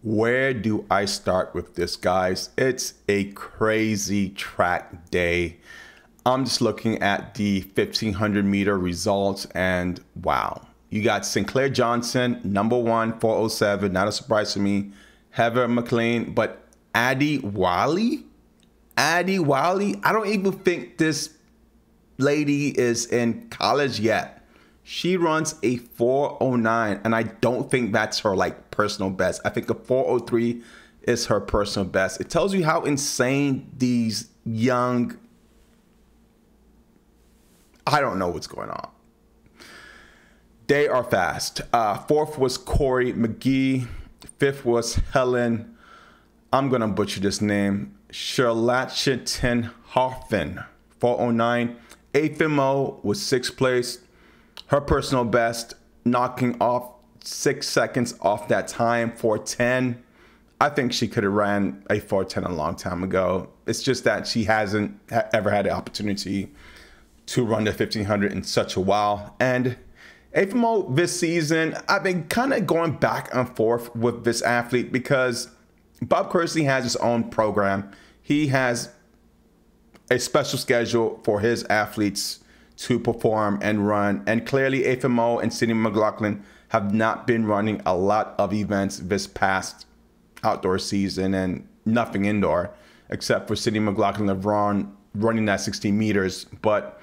Where do I start with this, guys? It's a crazy track day. I'm just looking at the 1500-meter results, and wow. You got Sinclair Johnson, number one, 407. Not a surprise to me. Heather McLean, but Addy Wiley? Addy Wiley? I don't even think this lady is in college yet. She runs a 409, and I don't think that's her like personal best. I think a 403 is her personal best. It tells you how insane these young, I don't know what's going on. They are fast. Fourth was Corey McGee. Fifth was Helen, I'm gonna butcher this name, Charlatan Hoffman, 409. Eighth MO was sixth place. Her personal best, knocking off 6 seconds off that time, 410. I think she could have ran a 410 a long time ago. It's just that she hasn't ever had the opportunity to run the 1500 in such a while. And AFMO this season, I've been kind of going back and forth with this athlete because Bob Kersey has his own program. He has a special schedule for his athletes to perform and run. And clearly AFMO and Sydney McLaughlin have not been running a lot of events this past outdoor season, and nothing indoor, except for Sydney McLaughlin of running that 16 meters. But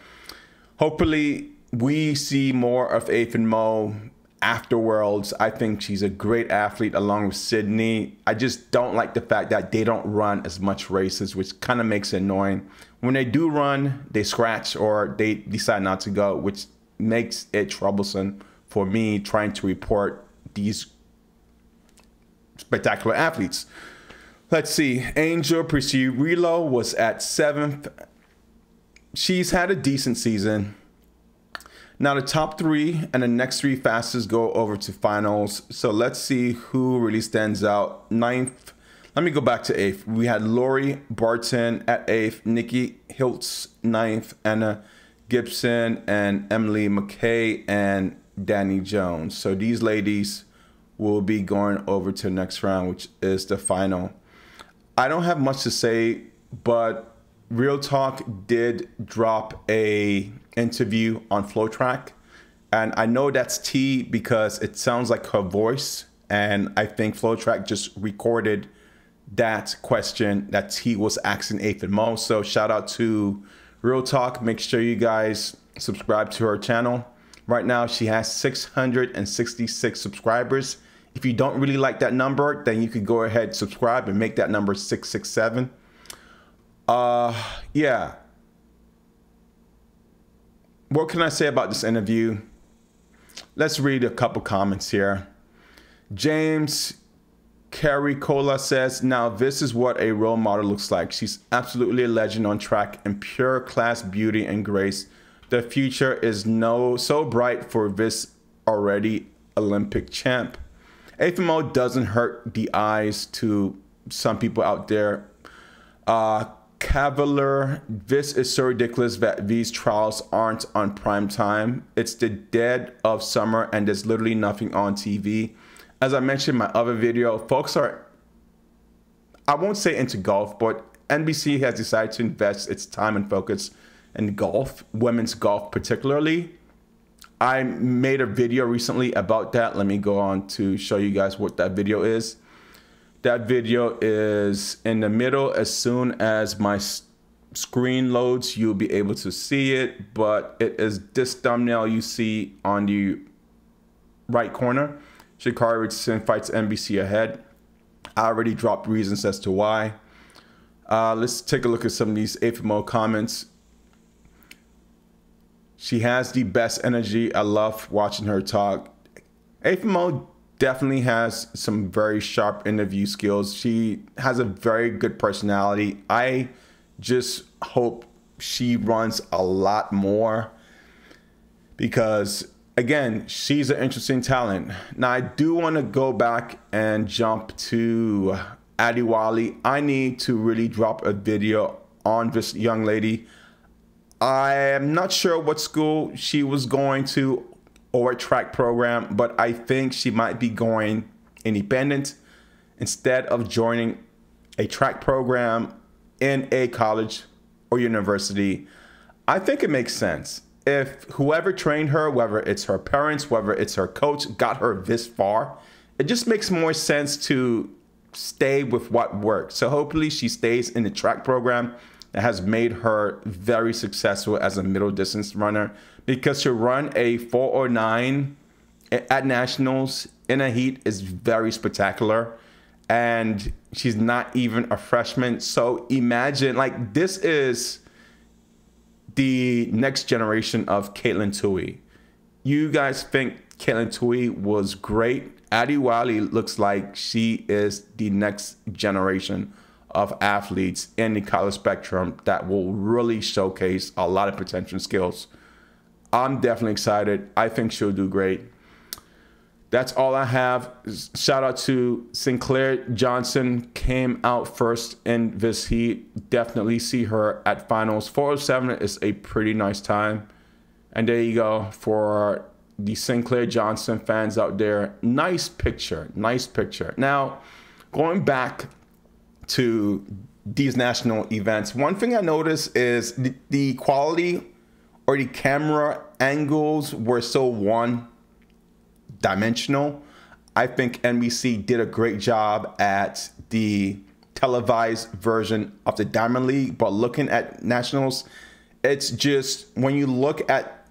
hopefully we see more of AFMO afterwards. I think she's a great athlete along with Sydney. I just don't like the fact that they don't run as much races, which kind of makes it annoying. When they do run, they scratch or they decide not to go, which makes it troublesome for me trying to report these spectacular athletes. Let's see. Angel Precirillo was at 7th. She's had a decent season. Now the top 3 and the next 3 fastest go over to finals. So let's see who really stands out. 9th. Let me go back to 8th. We had Lori Barton at 8th, Nikki Hiltz 9th, Anna Gibson, and Emily McKay and Danny Jones. So these ladies will be going over to the next round, which is the final. I don't have much to say, but Real Talk did drop a interview on FlowTrack, and I know that's T because it sounds like her voice, and I think FlowTrack just recorded that question that T was asking AFMO. So shout out to Real Talk. Make sure you guys subscribe to her channel. Right now she has 666 subscribers. If you don't really like that number, then you could go ahead, subscribe, and make that number 667. Yeah. What can I say about this interview? Let's read a couple comments here. James Caricola says, now this is what a role model looks like. She's absolutely a legend on track and pure class, beauty, and grace. The future is so bright for this already Olympic champ. AFMO doesn't hurt the eyes to some people out there. Cavalier, this is so ridiculous that these trials aren't on prime time. It's the dead of summer and there's literally nothing on TV. As I mentioned in my other video, folks are, I won't say into golf, but NBC has decided to invest its time and focus in golf, women's golf particularly. I made a video recently about that. Let me go on to show you guys what that video is. That video is in the middle. As soon as my screen loads, you'll be able to see it, but it is this thumbnail you see on the right corner. Sha'Carri Richardson fights NBC ahead. I already dropped reasons as to why. Let's take a look at some of these AFMO comments. She has the best energy. I love watching her talk. AFMO definitely has some very sharp interview skills. She has a very good personality. I just hope she runs a lot more because, again, she's an interesting talent. Now, I do want to go back and jump to Addy Wiley. I need to really drop a video on this young lady. I am not sure what school she was going to or what track program, but I think she might be going independent. instead of joining a track program in a college or university, I think it makes sense. If whoever trained her, whether it's her parents, whether it's her coach, got her this far, it just makes more sense to stay with what works. So hopefully she stays in the track program that has made her very successful as a middle distance runner, because to run a 4:09 at nationals in a heat is very spectacular. And she's not even a freshman. So imagine, like, this is the next generation of Katelyn Tuohy. You guys think Katelyn Tuohy was great? Addy Wiley looks like she is the next generation of athletes in the college spectrum that will really showcase a lot of potential skills. I'm definitely excited. I think she'll do great. That's all I have. Shout out to Sinclair Johnson, came out first in this heat. Definitely see her at finals. 4:07 is a pretty nice time. And there you go for the Sinclair Johnson fans out there. Nice picture, nice picture. Now, going back to these national events, one thing I noticed is the quality or the camera angles were so one-dimensional. I think NBC did a great job at the televised version of the Diamond League, but looking at nationals, it's just, when you look at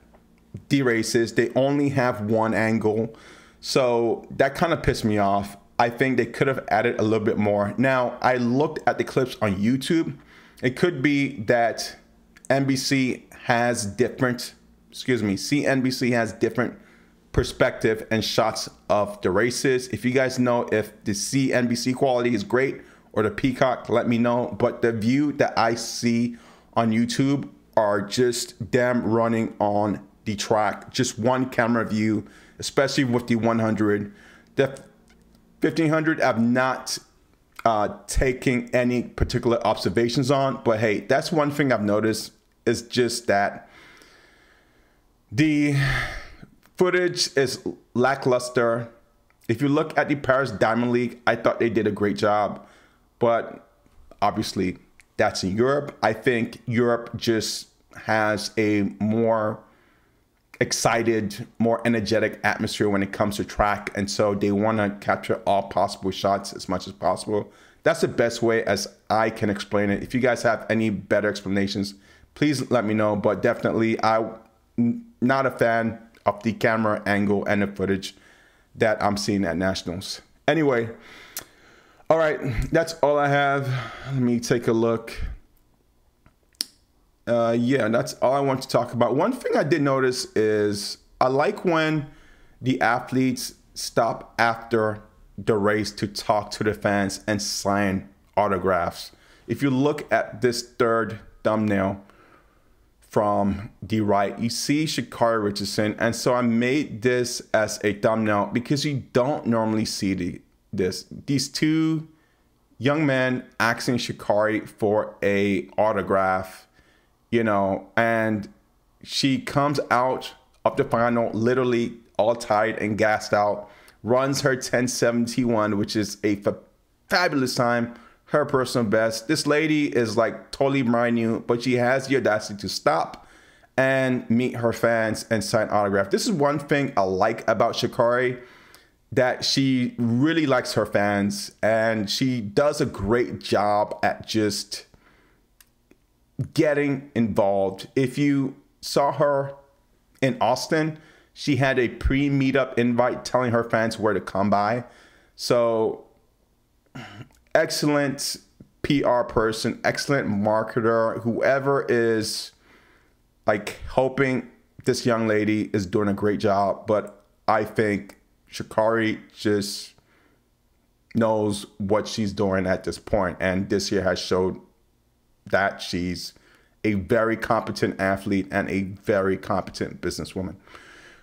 the races, they only have one angle. So that kind of pissed me off. I think they could have added a little bit more. Now, I looked at the clips on YouTube. It could be that NBC has different, CNBC has different perspective and shots of the races. If you guys know if the CNBC quality is great or the Peacock, let me know. But the view that I see on YouTube are just them running on the track, just one camera view, especially with the 100. The 1500 I've not taken any particular observations on, but hey, that's one thing I've noticed, is just that the footage is lackluster. If you look at the Paris Diamond League, I thought they did a great job, but obviously that's in Europe. I think Europe just has a more excited, more energetic atmosphere when it comes to track, and so they want to capture all possible shots as much as possible. That's the best way as I can explain it. If you guys have any better explanations, please let me know. But definitely, I'm not a fan of the camera angle and the footage that I'm seeing at nationals. Anyway, all right, that's all I have. Let me take a look. Yeah, that's all I want to talk about. One thing I did notice is I like when the athletes stop after the race to talk to the fans and sign autographs. If you look at this third thumbnail from the right, you see Sha'Carri Richardson. And so I made this as a thumbnail because you don't normally see these two young men asking Sha'Carri for a autograph, you know, and she comes out of the final literally all tired and gassed out, runs her 10:71, which is a fabulous time, her personal best. This lady is like totally brand new, but she has the audacity to stop and meet her fans and sign autograph. This is one thing I like about Sha'Carri, that she really likes her fans and she does a great job at just getting involved. If you saw her in Austin, she had a pre-meetup invite telling her fans where to come by. So excellent PR person, excellent marketer, whoever is like helping this young lady is doing a great job. But I think Sha'Carri just knows what she's doing at this point, and this year has showed that she's a very competent athlete and a very competent businesswoman.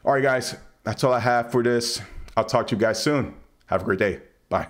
All right, guys, that's all I have for this. I'll talk to you guys soon. Have a great day. Bye.